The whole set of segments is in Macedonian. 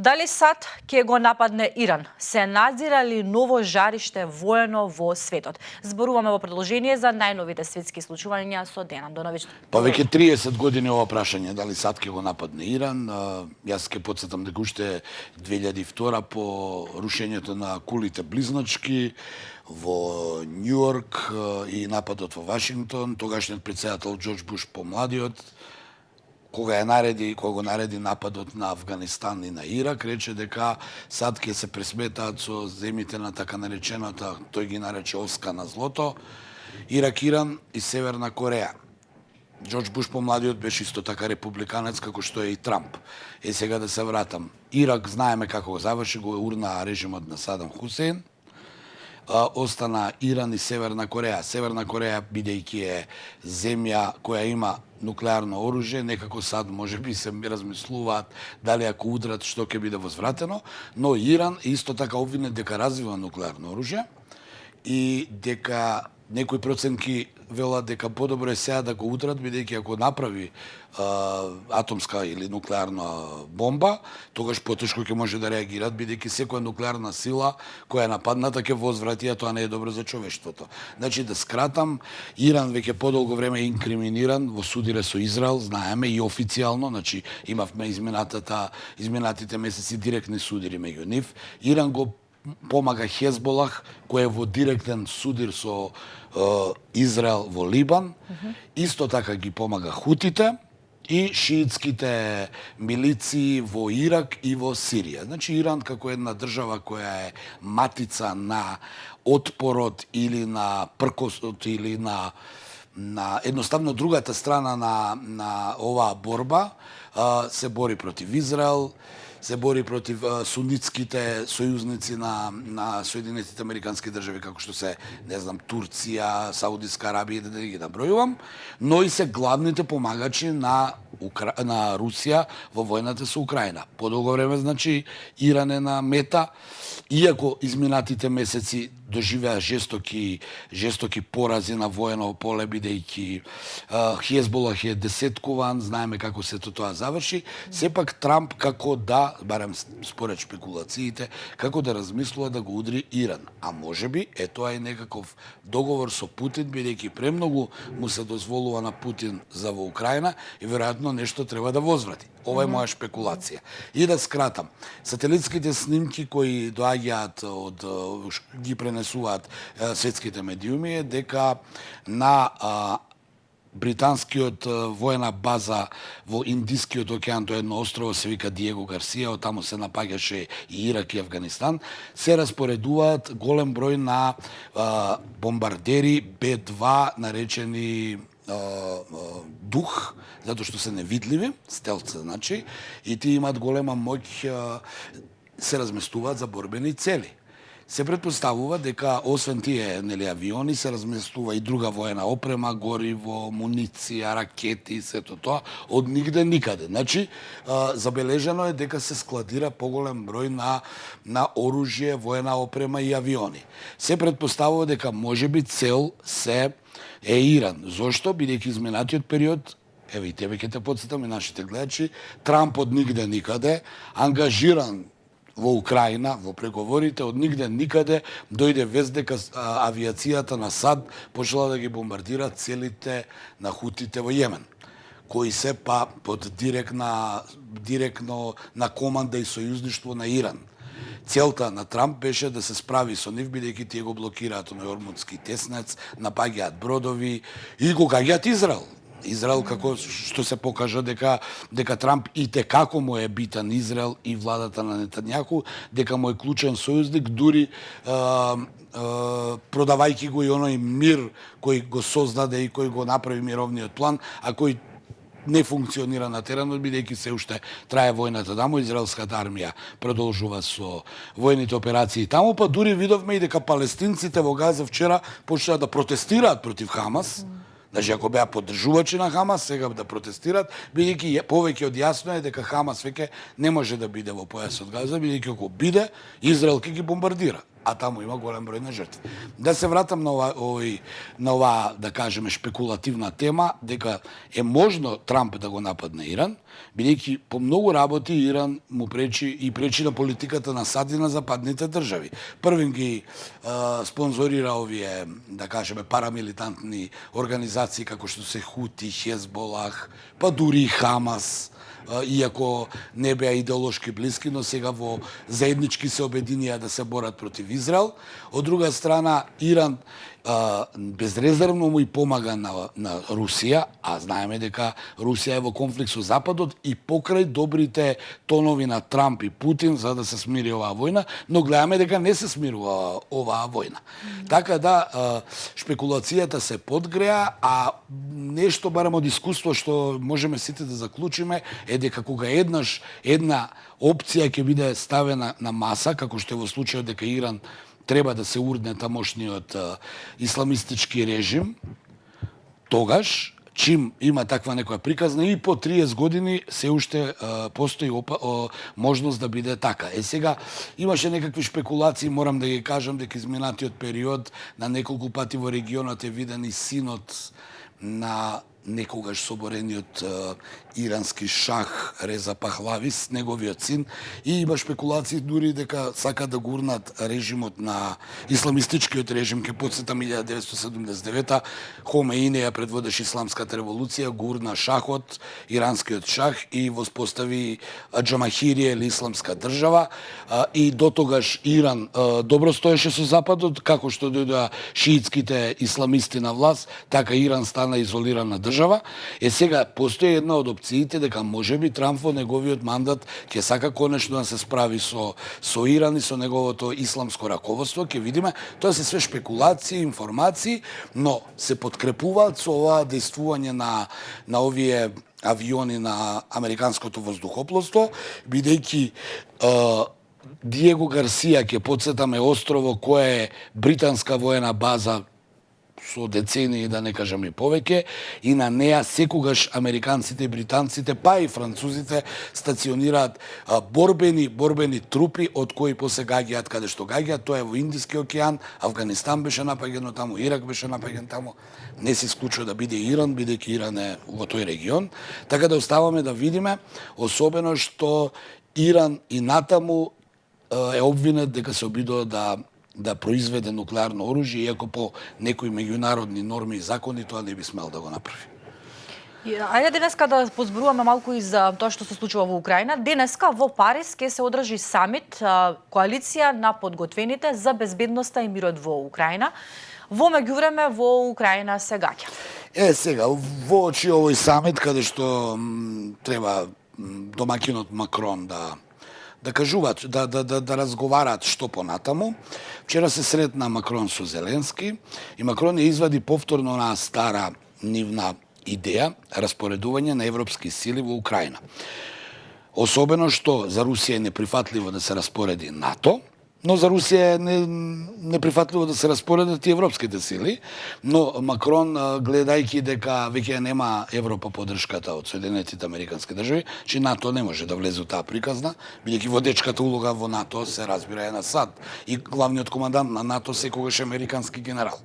Дали САД ќе го нападне Иран? Се надзира ли ново жариште воено во светот? Зборуваме во продолжение за најновите светски случувања со Денан Донович. Па веќе 30 години ова прашање дали САД ќе го нападне Иран. Јас ќе потсетам дека уште 2002 по рушењето на кулите близначки во Њујорк и нападот во Вашингтон, тогашниот претседател Џорџ Буш помладиот, кога го нареди нападот на Афганистан и на Ирак, рече дека САД ќе се пресметаат со земјите на така наречената, тој ги нарече оска на злото, Ирак, Иран и Северна Кореја. Џорџ Буш помладиот беше исто така републиканец како што е и Трамп. Сега да се вратам. Ирак знаеме како го заврши, го урна режимот на Садам Хусейн. Остана Иран и Северна Кореја. Северна Кореја, бидејќи е земја која има нуклеарно оружје, некако САД можеби се размислуваат дали ако удрат што ќе биде возвратено, но Иран исто така обвинет дека развива нуклеарно оружје и дека некои проценки велат дека подобро е сега да го удрат, бидејќи ако направи атомска или нуклеарна бомба, тогаш потешко ќе може да реагират, бидејќи секоја нуклеарна сила која е нападната ќе возврати, а тоа не е добро за човештвото. Значи, да скратам, Иран веќе подолго време е инкриминиран во судире со Израел, знаеме и официјално, значи имавме изминатите месеци директни судири меѓу нив. Иран го помага Хезболах, кој е во директен судир со Израел во Либан. Исто така ги помага Хутите и шиитските милиции во Ирак и во Сирија. Значи, Иран како една држава која е матица на отпорот или на пркосот или на едноставно другата страна на оваа борба, се бори против Израел, се бори против сунитските сојузници на Соединетите Американски држави, како што се, не знам, Турција, Саудиска Арабија, да ги набројувам, но и се главните помагачи на Русија во војната со Украина. Подолго време, значи, Иран е на мета, иако изминатите месеци доживеа жестоки порази на воено поле, бидејќи Хезболах е десеткуван, знаеме како сето тоа заврши, сепак Трамп како да, барем според шпекулациите, како да размислува да го удри Иран. А можеби е тоа и некаков договор со Путин, бидејќи премногу му се дозволува на Путин за во Украина и веројатно нешто треба да возврати. Ова е моја шпекулација. И да скратам, сателитските снимки кои доаѓаат ги пренесуваат светските медиуми е дека на британскиот воена база во Индискиот океан, тоа е едно острово се вика Диего Гарсија, од таму се напаѓаше и Ирак и Афганистан, се распоредуваат голем број на бомбардери Б-2 наречени дух, затоа што се невидливи, стелца, значи, и тие имаат голема моќ, се разместуваат за борбени цели. Се претпоставува дека освен тие авиони се разместува и друга воена опрема, гориво, муниција, ракети, сето тоа од нигде никаде. Значи, забележано е дека се складира поголем број на оружје, воена опрема и авиони. Се претпоставува дека можеби цел се е Иран. Зошто? Бидејќи изминатиот период, еве и тебе ќе те потсетам и нашите гледачи, Трамп од нигде никаде, ангажиран во Украина, во преговорите, од нигде никаде дојде вест дека авиацијата на САД почела да ги бомбардира целите на Хутите во Јемен, кои се па под директно на команда и сојузништво на Иран. Целта на Трамп беше да се справи со нив, бидејќи тие го блокираат на Ормудски теснец, напаѓаат бродови и го гаѓаат Израел. Израел, како што се покажа дека Трамп и како му е битан Израел и владата на Нетањаху, дека му е клучен сојузник, дури продавајќи го и оној мир кој го создаде и кој го направи мировниот план, а кој не функционира на теренот, бидејќи се уште трае војната таму, израелската армија продолжува со војните операции таму, па дури видовме и дека палестинците во Газа вчера почнаа да протестираат против Хамас. Значи, ако беа поддржувачи на Хамас, сега да протестираат, бидејќи повеќе од јасно е дека Хамас веќе не може да биде во појасот Газа, бидејќи ако биде, Израел ќе ги бомбардира. а таму има голем број на жртви. Да се вратам на ова, да кажеме, шпекулативна тема, дека е можно Трамп да го нападне Иран, бидејќи по многу работи Иран му пречи на политиката на САД и на западните држави. Првим ги спонзорира овие, да кажеме, парамилитантни организации како што се Хути, Хезболах, па дури и Хамас, иако не беа идеолошки блиски, но сега во заеднички се обединија да се борат против Израел. Од друга страна, Иран безрезервно му и помага на Русија, а знаеме дека Русија е во конфликт со Западот и покрај добрите тонови на Трамп и Путин за да се смири оваа војна, но гледаме дека не се смирува оваа војна. Така да, шпекулацијата се подгреа, а нешто барем од искуство што можеме сите да заклучиме е дека кога една опција ќе биде ставена на маса, како што е во случајот дека Иран треба да се урне тамошниот исламистички режим, тогаш, чим има таква некоја приказна, и по 30 години се уште постои можност да биде така. Сега, имаше некакви шпекулации, морам да ги кажам дека изминатиот период на неколку пати во регионот е виден и синот на некогаш соборениот ирански шах Реза Пахлави, неговиот син, и има шпекулации дури дека сакаат да гурнат режимот на исламистичкиот режим. Ке подсетам 1979-та Хомеини ја предводеше исламската револуција, гурна шахот, иранскиот шах, и воспостави Џамахирија или исламска држава, и дотогаш Иран добро стоеше со Западот, како што дојдоа шиитските исламисти на власт, така Иран стана изолирана држава. Сега постои една од опциите дека можеби Трамп во неговиот мандат ќе сака конечно да се справи со Иран и со неговото исламско раководство. Ќе видиме, тоа се све шпекулации, информации, но се подкрепуваат со ова дејствување на овие авиони на американското воздухопловство, бидејќи Диего Гарсија, ќе подсетаме, острово кое е британска воена база со децении, да не кажам и повеќе, и на неа секогаш американците и британците, па и французите стационираат борбени трупи, од кои после гаѓаат каде што гаѓаат. Тоа е во Индиски океан, Афганистан беше напаѓено таму, Ирак беше напаѓен таму. Не се исклучува да биде Иран, бидејќи Иран е во тој регион. Така да оставаме да видиме, особено што Иран и натаму е обвинет дека се обидува да произведе нуклеарно оружје, иако по некои меѓународни норми и закони тоа не би смел да го направи. Ајде денеска да позборуваме малку и за тоа што се случува во Украина. Денеска во Париз ќе се одржи самит, коалиција на подготвените за безбедноста и мирот во Украина. Во меѓувреме во Украина се гаќа. Сега, во очи овој самит, каде што треба домакинот Макрон да кажуваат, да разговараат што понатаму. Вчера се сретна Макрон со Зеленски и Макрон ја извади повторно на стара нивна идеја, распоредување на европски сили во Украина. Особено што за Русија е неприфатливо да се распореди НАТО, но за Русија е неприфатливо да се распоредат и европските сили, но Макрон, гледајќи дека веќе нема Европа поддршката од Соединетите Американски држави, че НАТО не може да влезе во таа приказна, бидејќи водечката улога во НАТО се разбира е на САД и главниот командант на НАТО секогаш американски генерал.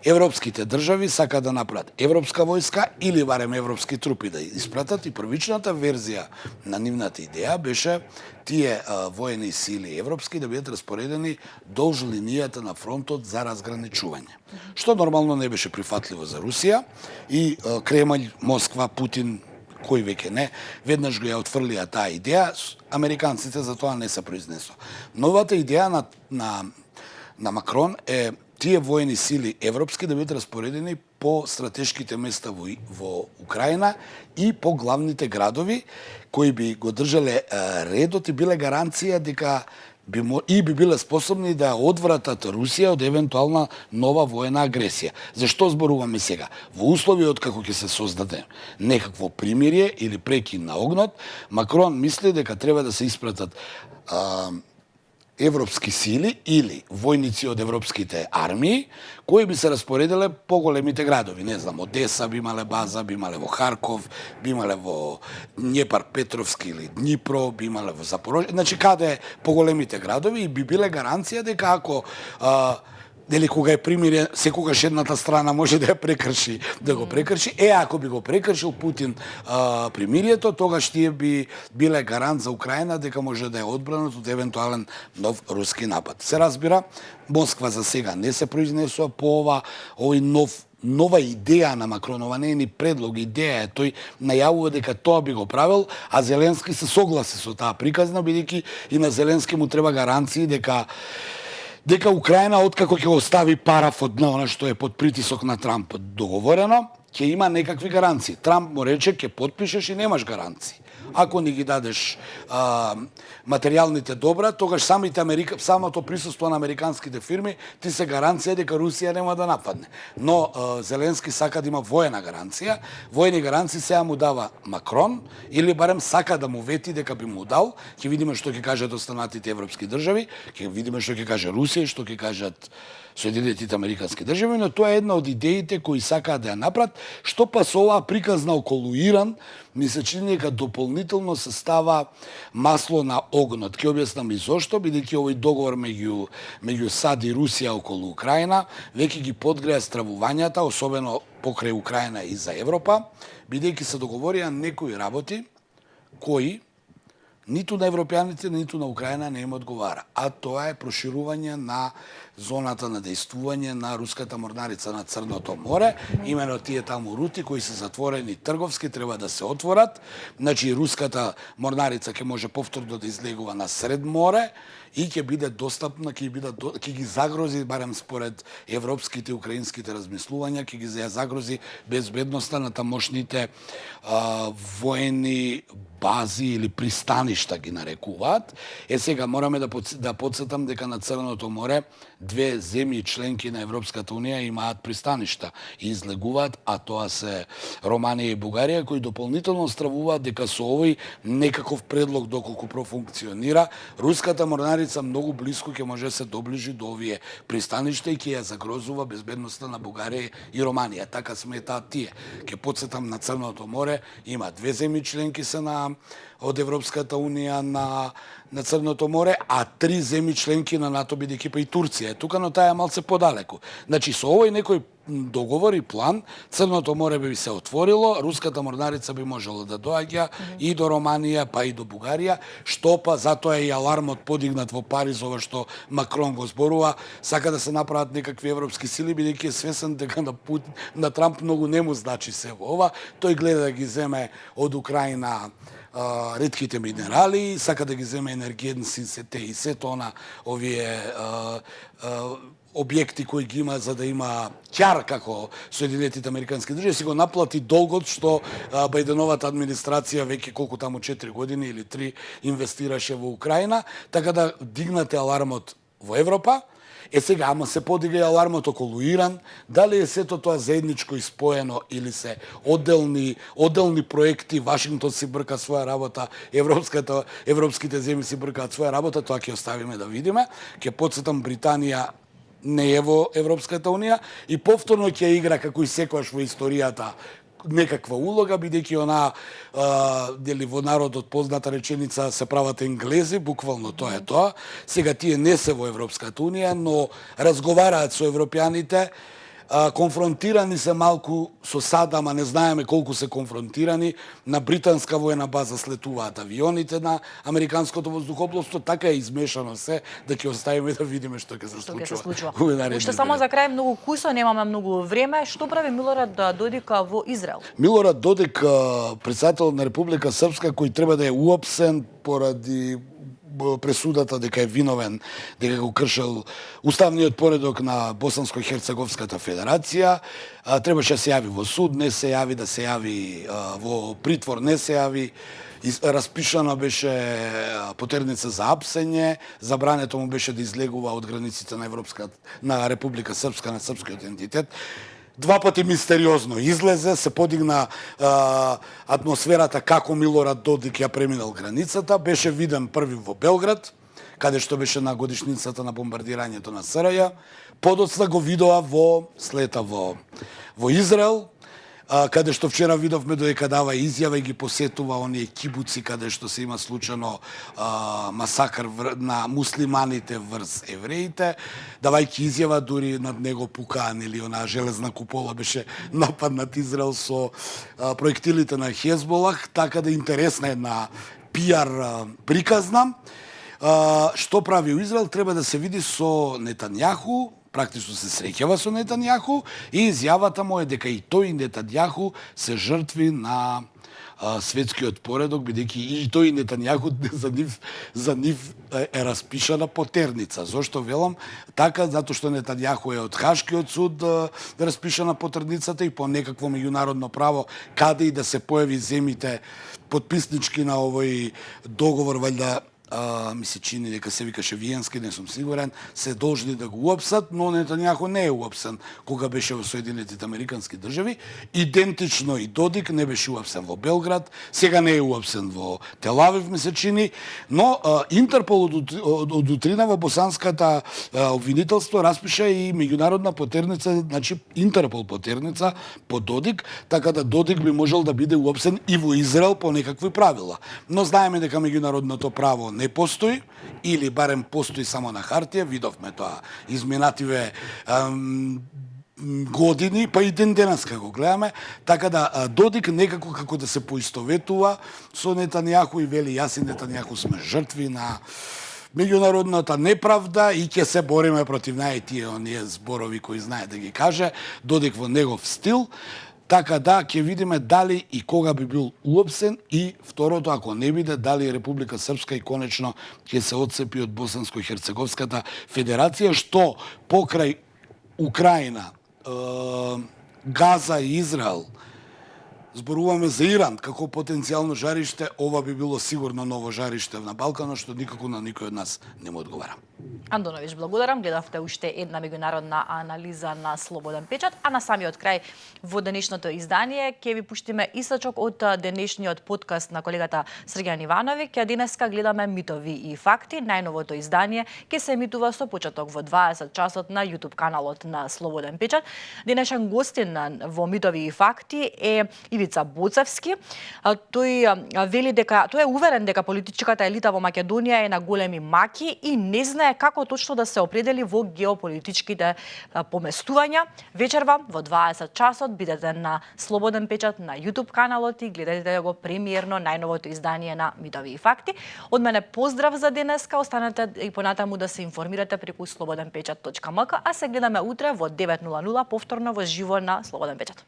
Европските држави сака да направат европска војска или барем европски трупи да испратат, и првичната верзија на нивната идеја беше тие воени сили европски да бидат распоредени долж линијата на фронтот за разграничување. Што нормално не беше прифатливо за Русија, и Кремљ, Москва, Путин, кој веќе не, веднаш го ја отфрлија таа идеја, американците за тоа не се произнесоа. Новата идеја на Макрон е тие воени сили европски да бидат распоредени по стратешките места во Украина и по главните градови, кои би го држале редот и биле гаранција дека би биле способни да одвратат Русија од евентуална нова воена агресија. Зашто зборуваме сега? Во услови од како ќе се создаде некакво примирие или прекин на огнот, Макрон мисли дека треба да се испратат европски сили или војници од европските армии, кои би се распоределе по големите градови. Не знам, Одеса би имале база, би имале во Харков, би имале во Днепар Петровски или Днипро, би имале во Запорожје. Значи, каде по големите градови и би биле гаранција дека ако дали кога е примирие, секогаш едната страна може да ја прекрши, да го прекрши. Ако би го прекршил Путин примирието, тогаш тие би биле гарант за Украина дека може да ја одбранат од евентуален нов руски напад. Се разбира, Москва за сега не се произнесува по нова идеја на Макрон, ова не е ни предлог, идеја е, тој најавува дека тоа би го правил, а Зеленски се согласи со таа приказна, бидејќи и на Зеленски му треба гаранции дека Украина, откако ќе остави парафот на она што е под притисок на Трамп договорено, ќе има некакви гаранции. Трамп му рече, ќе подпишеш и немаш гаранции. Ако не ги дадеш материјалните добра, тогаш самото присуство на американските фирми ти се гаранција дека Русија нема да нападне. Но Зеленски сака да има воена гаранција. Воени гаранции сега му дава Макрон, или барем сака да му вети дека би му дал. Ќе видиме што ќе кажат останатите европски држави, ќе видиме што ќе каже Русија и што ќе кажат Соединетите американски држави, но тоа е една од идеите кои сакаат да ја направат, што па со оваа приказна околу Иран, ми се чини дека дополнително се става масло на огнот. Ќе објаснам и зошто, бидејќи овој договор меѓу САД и Русија околу Украина веќе ги подгреа стравувањата, особено покрај Украина и за Европа, бидејќи се договорија некои работи кои ниту на европјаните, ниту на Украина не им одговара. А тоа е проширување на зоната на дејствување на руската морнарица на Црното море. Имено тие таму рути кои се затворени трговски треба да се отворат. Значи руската морнарица ќе може повторно да излегува на Сред море и ќе биде достапна, ќе ги загрози, барем според европските и украинските размислувања, ќе ги загрози безбедноста на тамошните воени бази или пристаништа ги нарекуваат. Сега мораме да подсетам дека на Црното море две земји членки на Европската унија имаат пристаништа и излегуваат, а тоа се Романија и Бугарија, кои дополнително стравуваат дека со овој некаков предлог доколку профункционира, руската морнарица многу блиску ќе може да се доближи до овие пристаништа и ќе ја загрозува безбедноста на Бугарија и Романија. Така сметаат тие. Ќе подсетам, на Црното море има две земји членки се од Европската унија на Црното море, а 3 земји членки на НАТО, бидејќи па и Турција е тука, но таа е малце подалеку. Значи со овој некој договор и план, Црното море би се отворило, руската морнарица би можела да доаѓа и до Романија, па и до Бугарија, што па затоа е и алармот подигнат во Париз, ова што Макрон го зборува, сака да се направат некакви европски сили, бидејќи е свесен дека на Трамп многу не му значи се во ова, тој гледа да ги земе од Украина ретките минерали, сака да ги земе енергетиците и сето она овие објекти кои ги има за да има ќар како Соединетите американски држави, си го наплати долгот што Бајденовата администрација веќе колку таму 4 години или 3 инвестираше во Украина, така да дигнате алармот во Европа. Сега, ама се подига и алармот околу Иран, дали е сето тоа заедничко испоено или се одделни проекти, Вашингтон си брка своја работа, европските земји си бркаат своја работа, тоа ќе оставиме да видиме. Ќе подсетам, Британија не е во Европската унија и повторно ќе игра, како и секогаш во историјата, некаква улога, бидејќи она дели во народот позната реченица се прават енглези, буквално тоа е тоа. Сега тие не се во Европската унија, но разговараат со европјаните, конфронтирани се малку со САД, ама не знаеме колку се конфронтирани. На британска воена база слетуваат авионите на американското воздухопловство, така е измешано се, да ќе оставиме да видиме што ќе се случува. Уште само за крај, многу кујсо, немаме многу време. Што прави Милорад Додик во Израел? Милорад Додик, претседател на Република Српска, кој треба да е уапсен поради пресудата дека е виновен, дека го кршел уставниот поредок на Босанско-Херцеговската федерација, требаше да се јави во суд, не се јави, да се јави во притвор, не се јави. Распишана беше потерница за апсење, забрането му беше да излегува од границите на Република Српска, на српскиот идентитет. Два пати мистериозно излезе, се подигна атмосферата како Милорад Додик ја преминал границата, беше виден први во Белград, каде што беше на годишницата на бомбардирањето на СРЈ. Подоцна го видоа слета во Израел, каде што вчера видовме додека дава изјава и ги посетува оние кибуци каде што се има случано масакр на муслиманите врз евреите, давајќи изјава дури над него пукаан или онаа железна купола беше нападнат Израел со проектилите на Хезболах, така да интересна една пиар приказна. Што прави Израел треба да се види со Нетањаху, практично се среќава со Нетањаху и изјавата му е дека и тој и Нетањаху се жртви на светскиот поредок, бидејќи и тој и Нетањаху за нив е распишана потерница. Зошто велам така? Затоа што Нетањаху е од Хашкиот суд распишана потерницата и по некакво меѓународно право, каде и да се појави земите потписнички на овој договор, валјда ми се чини дека се викаше Виенски, не сум сигурен, се должни да го уапсат, но Нетањаху не е уапсан кога беше во Соединетите Американски држави. Идентично и Додик не беше уапсен во Белград, сега не е уапсен во Телавив, ми се чини, но Интерпол од утрина во босанската обвинителство распиша и меѓународна потерница, значи Интерпол потерница по Додик, така да Додик би можел да биде уапсен и во Израел по некакви правила. Но знаеме дека меѓународното право не постои, или барем постои само на хартија, видовме тоа изминативе години, па и ден денеска го гледаме, така да Додик некако како да се поистоветува со Нетањаху и вели јас и Нетањаху сме жртви на меѓународната неправда и ќе се бориме против тие оние зборови кои знае да ги каже, Додик во негов стил. Така да, ќе видиме дали и кога би бил уапсен и второто, ако не биде, дали Република Српска и конечно ќе се отцепи од Босанско-Херцеговската федерација, што покрај Украина, Газа и Израел, зборуваме за Иран како потенцијално жариште, ова би било сигурно ново жариште на Балканот, што никако на никој од нас не му одговара. Андонович, благодарам. Гледавте уште една меѓународна анализа на Слободен печат, а на самиот крај во денешното издание ќе ви пуштиме источок од денешниот подкаст на колегата Срѓан Ивановиќ. Ја денеска гледаме Митови и факти. Најновото издание ќе се емитува со почеток во 20 часот на YouTube каналот на Слободен печат. Денешен гостин во Митови и факти е Ивица Боцевски. Тој вели дека тој е уверен дека политичката елита во Македонија е на големи маки и не знае како точно да се определи во геополитичките поместувања. Вечерва во 20 часот бидете на Слободен печат на YouTube каналот и гледате го премиерно најновото издание на Митови и факти. Од мене поздрав за денеска, останете и понатаму да се информирате преку slobodенпечат.mk, а се гледаме утре во 9:00 повторно во живо на Слободен печат.